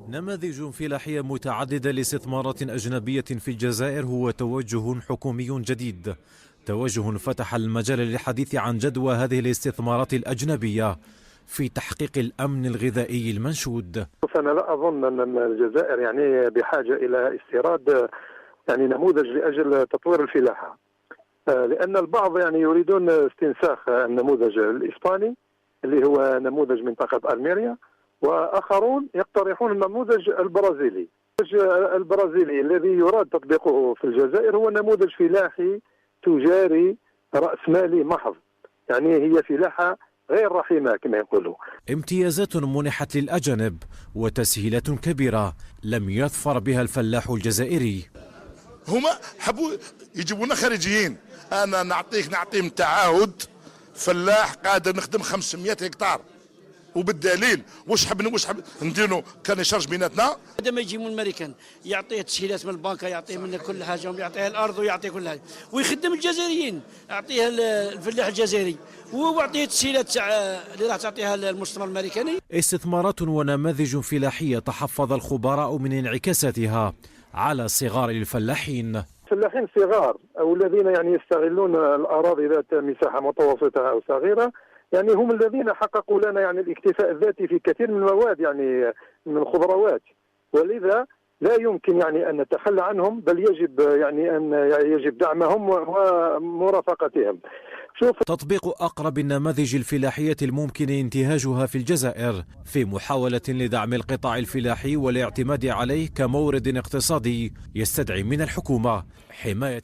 نماذج فلاحية متعددة لاستثمارات أجنبية في الجزائر هو توجه حكومي جديد، توجه فتح المجال للحديث عن جدوى هذه الاستثمارات الأجنبية في تحقيق الأمن الغذائي المنشود. أنا لا أظن أن الجزائر بحاجة إلى استيراد نموذج لأجل تطوير الفلاحة، لأن البعض يريدون استنساخ النموذج الإسباني اللي هو نموذج منطقة ألميريا، وآخرون يقترحون النموذج البرازيلي. البرازيلي الذي يراد تطبيقه في الجزائر هو نموذج فلاحي تجاري رأسمالي محض، هي فلاحة غير رحيمة كما يقولوا. امتيازات منحت للأجانب وتسهيلات كبيرة لم يظفر بها الفلاح الجزائري. هما حبوا يجيبونا خارجيين، أنا نعطيهم تعهد فلاح قادر نخدم 500 هكتار، وبالدليل واش حب نديرو كان يشارج بيناتنا. هذا ما يجي من الامريكان يعطيه تسهيلات من البنكه، يعطيه من كل حاجه، يعطيه الارض ويعطيه كل حاجه، ويخدم الجزائريين، يعطيها الفلاح الجزائري ويعطيه تسهيلات اللي راح تعطيها المستثمر الامريكاني. استثمارات ونماذج فلاحيه تحفظ الخبراء من انعكاساتها على صغار الفلاحين. فلاحين صغار او الذين يستغلون الاراضي ذات مساحه متوسطه او صغيره، هم الذين حققوا لنا الاكتفاء الذاتي في كثير من المواد من الخضروات، ولذا لا يمكن ان نتخلى عنهم، بل يجب يجب دعمهم ومرافقتهم. تطبيق أقرب النماذج الفلاحية الممكن انتهاجها في الجزائر في محاولة لدعم القطاع الفلاحي والاعتماد عليه كمورد اقتصادي يستدعي من الحكومة حماية